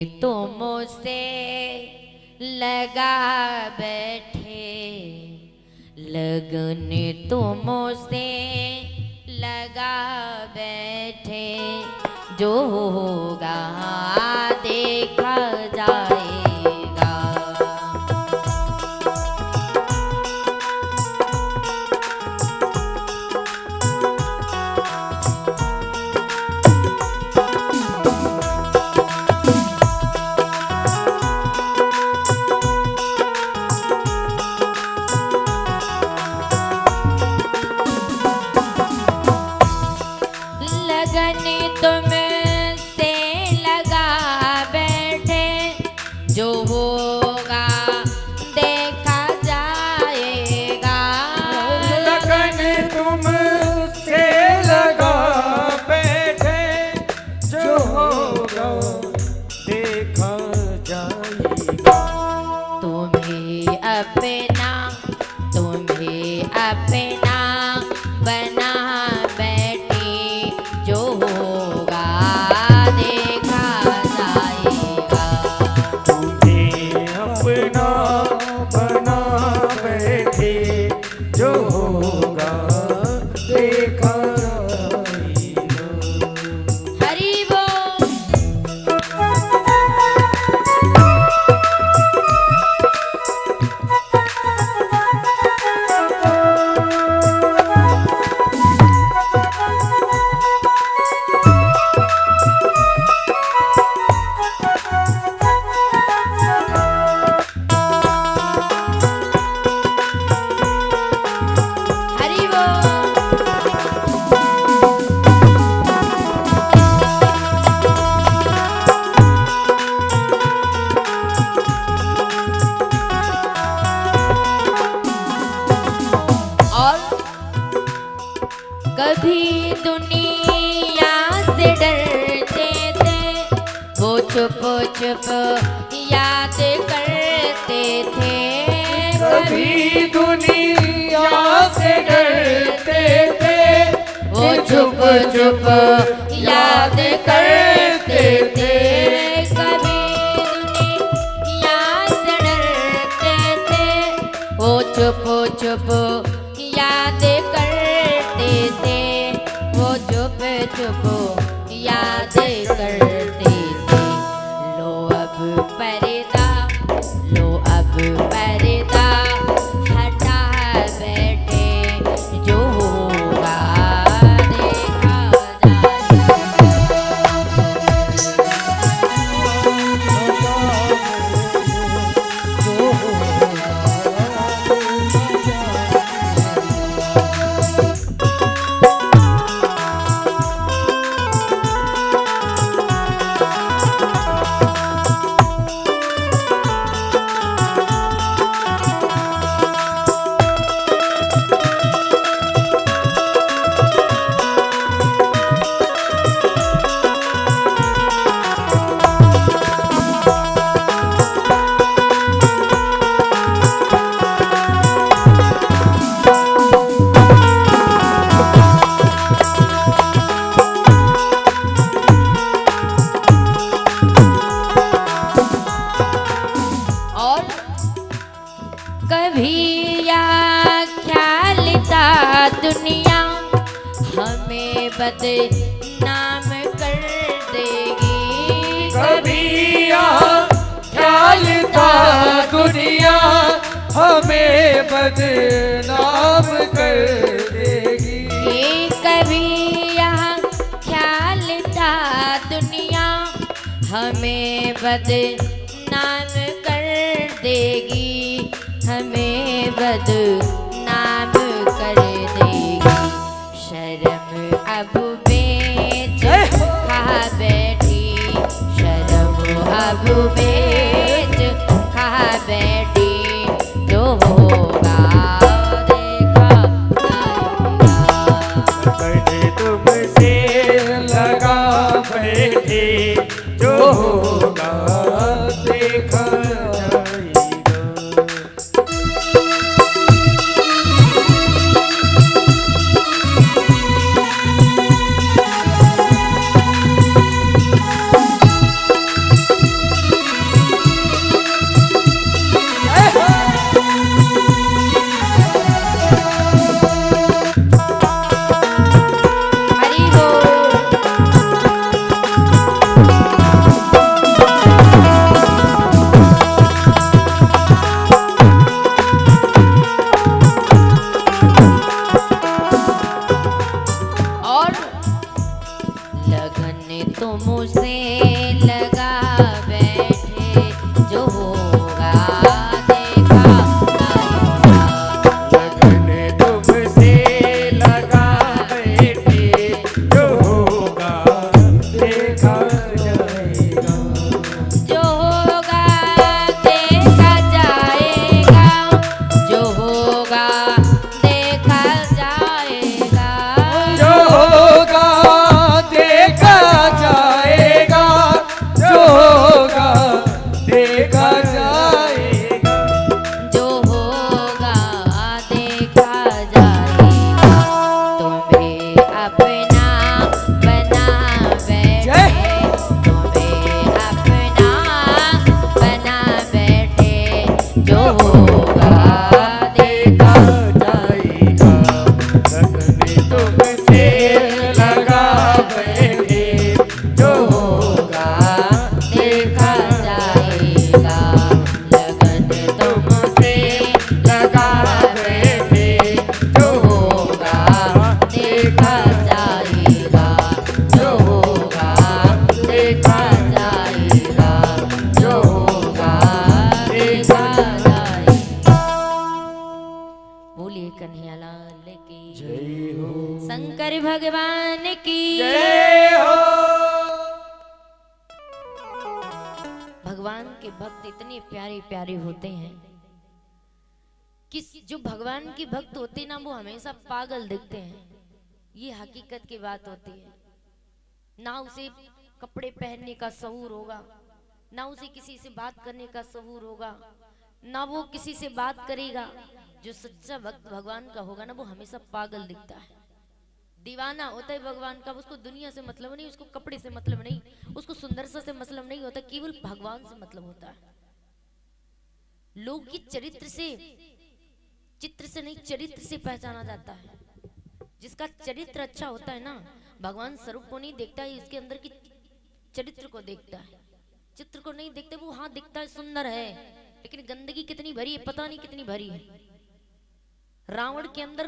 तो मुझसे लगा बैठे लगन, तो मुझसे लगा बैठे, जो होगा देखा जाएगा। तुमसे लगा बैठे, जो होगा देखा जाएगा। लगन तुमसे लगा बैठे, जो होगा देखा जाएगा। तुम्हें अपना बना बैठी, जो होगा देखा जाएगा। तुम्हें अपना बना बैठे, जो होगा देखा जाएगा। हरि बोल। कभी दुनिया से डरते थे, वो छुप छुप याद करते थे। कभी दुनिया से डरते थे, वो छुप छुप याद करते थे। कभी दुनिया से डरते थे, वो छुप छुप याद करते थे। वो चुप चुप याद करते थे। लो अब पर्दा हटा बैठे, जो होगा देखा कभी या ख्याल था दुनिया हमें बदनाम कर देगी। कभी यहाँ ख्याल था दुनिया हमें बदनाम कर देगी। कभी यहाँ ख्याल था दुनिया हमें बदनाम कर देगी। हमें बदनाम कर देगी। शर्म अब बेच खा बैठी, शर्म अब बेच खा बैठी, जो होगा देखा जाएगा। बैठे तुमसे लगा बैठे, जो होगा देखा जाएगा। भगवान के भक्त इतने प्यारे प्यारे होते हैं कि जो भगवान के भक्त होते ना वो हमेशा पागल दिखते हैं। ये हकीकत की बात होती है। ना उसे कपड़े पहनने का शऊर होगा, ना उसे किसी से बात करने का शऊर होगा, ना वो किसी से बात करेगा। जो सच्चा भक्त भगवान का होगा ना वो हमेशा पागल दिखता है, दीवाना होता है भगवान का। उसको दुनिया से मतलब नहीं, उसको कपड़े से मतलब नहीं, उसको सुंदरता से मतलब नहीं होता, केवल भगवान से मतलब होता है। लोग की चरित्र से, चित्र से नहीं चरित्र से पहचाना जाता है। जिसका चरित्र अच्छा होता है ना, भगवान स्वरूप को नहीं देखता है, इसके अंदर की चरित्र को देखता है। चित्र को नहीं देखते, वो हाँ दिखता है सुंदर है, लेकिन गंदगी कितनी भरी है पता नहीं कितनी भरी है। रावण के अंदर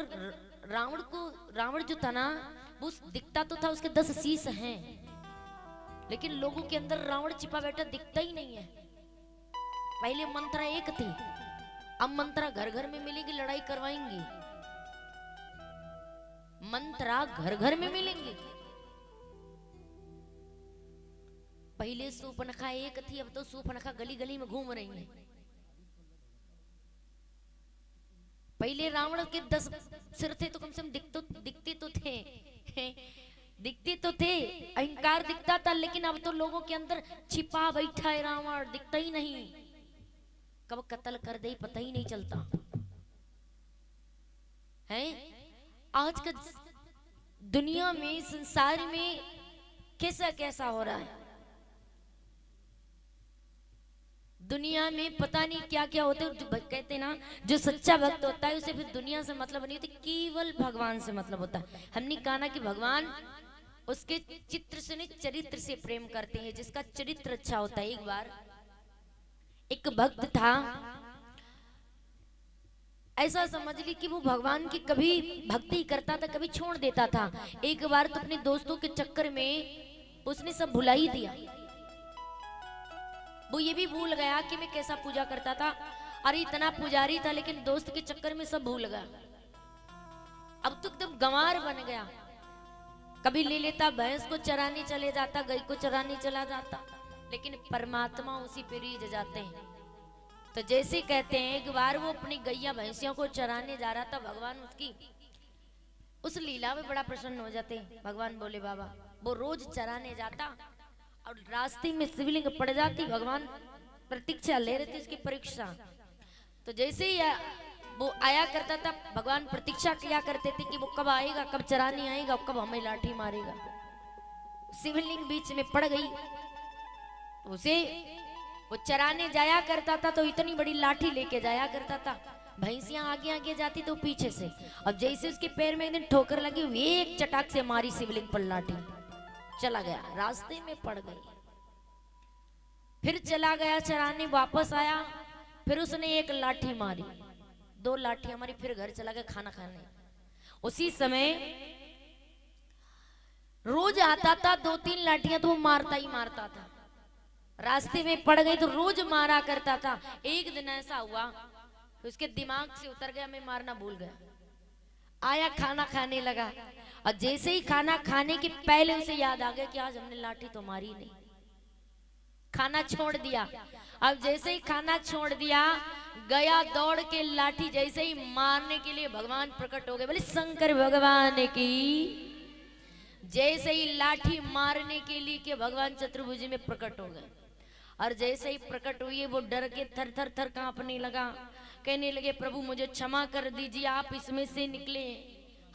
रावण जो था ना वो दिखता तो था उसके 10 शीश हैं, लेकिन लोगों के अंदर रावण छिपा बैठा दिखता ही नहीं है। पहले मंत्रा एक थी, अब मंत्रा घर घर में मिलेगी, लड़ाई करवाएंगी। मंत्रा घर घर में मिलेंगी। पहले सूपनखा एक थी, अब तो सूपनखा गली गली में घूम रही है। पहले रावण के 10 सिर थे तो कम से कम दिखते तो थे, अहंकार दिखता था। लेकिन अब तो लोगों के अंदर छिपा बैठा है रावण, दिखता ही नहीं, कब कत्ल कर दे पता ही नहीं चलता है। आज का दुनिया में, संसार में कैसा कैसा हो रहा है। दुनिया में पता नहीं क्या क्या होते हैं। कहते ना जो सच्चा भक्त होता है उसे फिर दुनिया से मतलब नहीं होती, केवल भगवान से मतलब होता है। हमने कहा ना कि भगवान उसके चित्र से नहीं चरित्र से प्रेम करते हैं, जिसका चरित्र अच्छा होता है। एक बार एक भक्त था, ऐसा समझ ली कि वो भगवान की कभी भक्ति करता था कभी छोड़ देता था। एक बार तो अपने दोस्तों के चक्कर में उसने सब भुला ही दिया। वो ये भी भूल गया कि मैं कैसा पूजा करता था। अरे इतना पुजारी था लेकिन दोस्त के चक्कर में सब भूल गया। अब तो एकदम गंवार बन गया। कभी ले लेता, भैंस को चराने चले जाता, गाय को चराने चला जाता, लेकिन परमात्मा उसी पे रीझ जाते हैं। तो जैसे कहते हैं एक बार वो अपनी गैया भैंसियों को चराने जा रहा था, भगवान उसकी उस लीला में बड़ा प्रसन्न हो जाते हैं। भगवान बोले बाबा, वो रोज चराने जाता और रास्ते में शिवलिंग पड़ जाती, भगवान प्रतीक्षा ले रहे थे उसकी परीक्षा। तो जैसे ही वो आया करता था, भगवान प्रतीक्षा किया करते थे कि वो कब आएगा, कब चराने आएगा, कब हमें लाठी मारेगा। शिवलिंग बीच में पड़ गई, तो उसे वो चराने जाया करता था तो इतनी बड़ी लाठी लेके जाया करता था। भैंसियां आगे आगे जाती तो पीछे से, अब जैसे उसके पैर में एक दिन ठोकर लगी, एक चटाक से मारी शिवलिंग पर लाठी, चला गया, रास्ते में पड़ गई। फिर चला गया चराने, वापस आया, फिर उसने एक लाठी मारी, 2 लाठियां मारी, फिर घर चला गया खाना खाने। उसी समय रोज आता था, 2-3 लाठियां तो वो मारता ही मारता था। रास्ते में पड़ गई तो रोज मारा करता था। एक दिन ऐसा हुआ तो उसके दिमाग से उतर गया, मैं मारना भूल गया। आया खाना खाने लगा, और जैसे ही खाना खाने के पहले उसे याद आ गया कि आज हमने लाठी तो मारी नहीं, खाना छोड़ दिया। अब जैसे ही खाना छोड़ दिया, गया दौड़ के लाठी जैसे ही मारने के लिए भगवान प्रकट हो गए। बोले शंकर भगवान की। जैसे ही लाठी मारने के लिए कि भगवान चतुर्भुज में प्रकट हो गए, और जैसे ही प्रकट हुए वो डर के थर थर थर कांपने लगा। कहने लगे प्रभु मुझे क्षमा कर दीजिए, आप इसमें से निकले,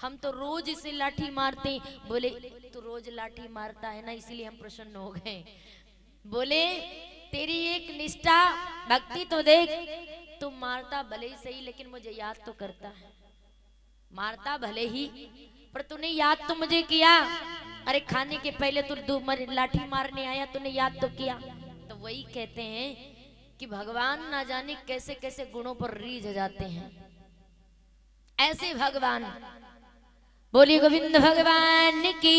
हम तो रोज इसे लाठी मारते हैं। बोले तू रोज लाठी मारता है ना, इसलिए हम प्रसन्न हो गए। बोले तेरी एक निष्ठा भक्ति तो देख, तू मारता भले ही सही लेकिन मुझे याद तो करता है। मारता भले ही पर तूने याद तो मुझे किया। अरे खाने के पहले तू लाठी मारने आया, तूने याद तो किया। तो वही कहते हैं कि भगवान ना जाने कैसे कैसे गुणों पर रीझ जाते हैं। ऐसे भगवान, बोलिए गोविंद भगवान की।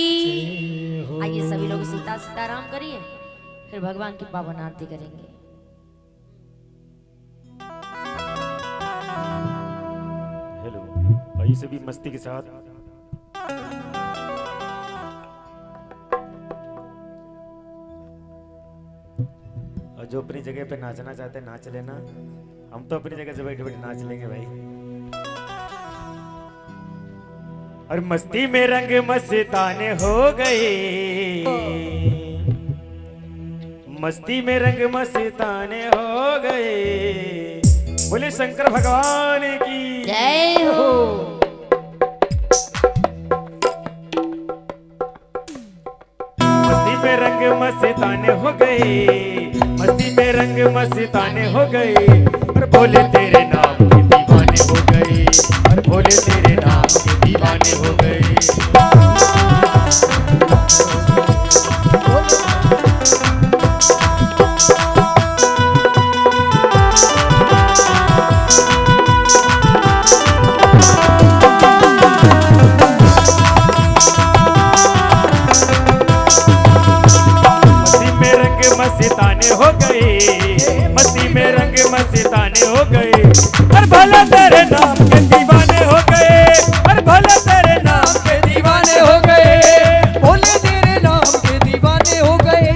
आइए सभी लोग सीता सीताराम करिए, फिर भगवान की पावन आरती करेंगे। हेलो, आइए सभी मस्ती के साथ। जो अपनी जगह पे नाचना चाहते हैं नाच लेना। हम तो अपनी जगह से बैठे बैठे नाच लेंगे भाई। और मस्ती में रंग मस्ताने हो गए, मस्ती में रंग मस्ताने हो गए। बोले शंकर भगवान की जय हो। मस्ती में रंग मस्ताने हो गए, मस्ती में रंग मस्ताने हो गए। और बोले तेरे नाम के दीवाने हो गए, और बोले तेरे नाम के दीवाने हो गए। मस्ताने हो गए, मस्ती में रंग मस्ताने हो गए। और भला तेरे नाम के दीवाने हो गए, और भला तेरे नाम के दीवाने हो गए। बोले तेरे नाम के दीवाने हो गए।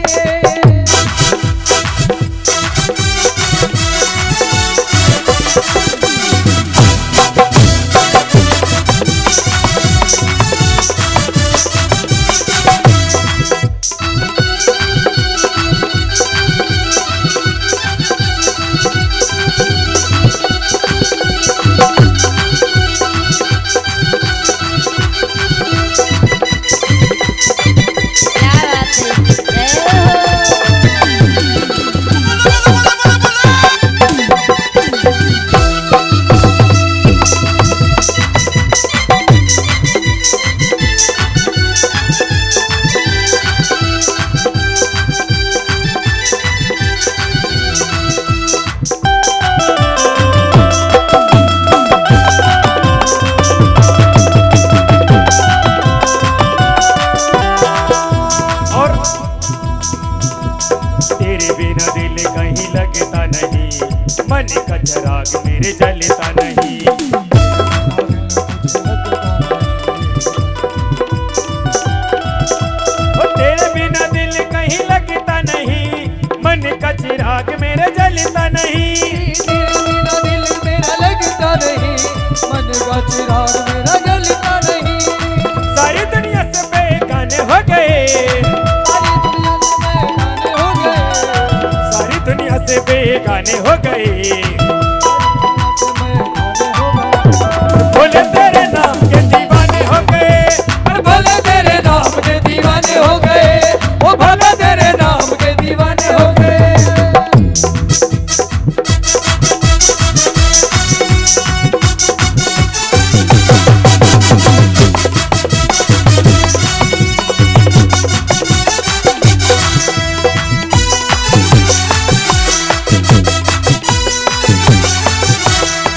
मन का चिराग मेरे जलता नहीं। ओ तेरे बिना दिल कहीं लगता नहीं, मन का चिराग मेरे जलता नहीं। तेरे बिना दिल मेरा लगता नहीं, मन का चिराग मेरा जलता नहीं। सारी दुनिया से बेगाने हो गए, सारी दुनिया से बेगाने हो गए। सारी दुनिया से बेगाने हो गए। बोले तेरे नाम के दीवाने हो गए, और भले तेरे नाम के दीवाने हो गए। वो भले तेरे नाम के दीवाने हो गए।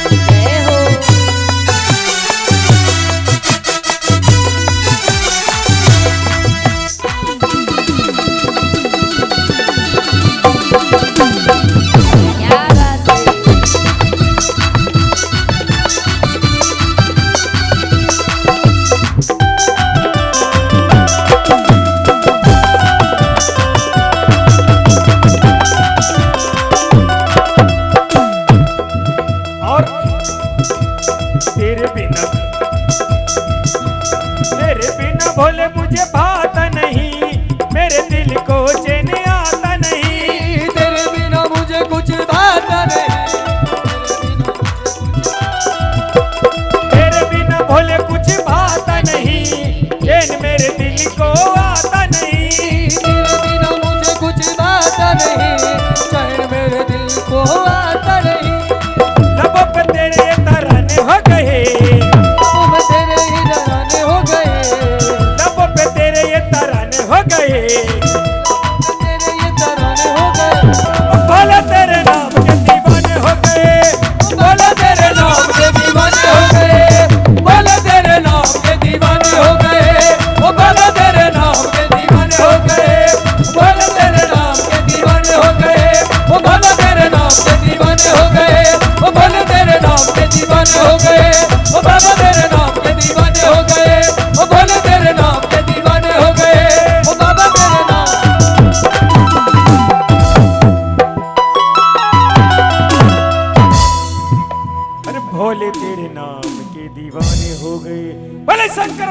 जय हो।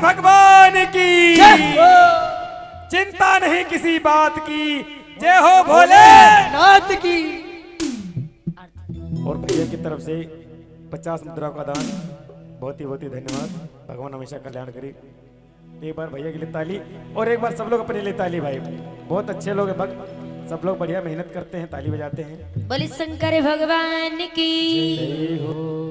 भगवान की। चिंता नहीं किसी बात की, जय हो भोले। नाथ की। और भैया की तरफ से 50 मुद्रा का दान, बहुत ही धन्यवाद। भगवान हमेशा कल्याण करे। एक बार भैया के लिए ताली, और एक बार सब लोग अपने लिए ताली। भाई बहुत अच्छे लोग हैं भक्त, सब लोग बढ़िया मेहनत करते हैं, ताली बजाते हैं। बोले शंकर भगवान की। जय हो।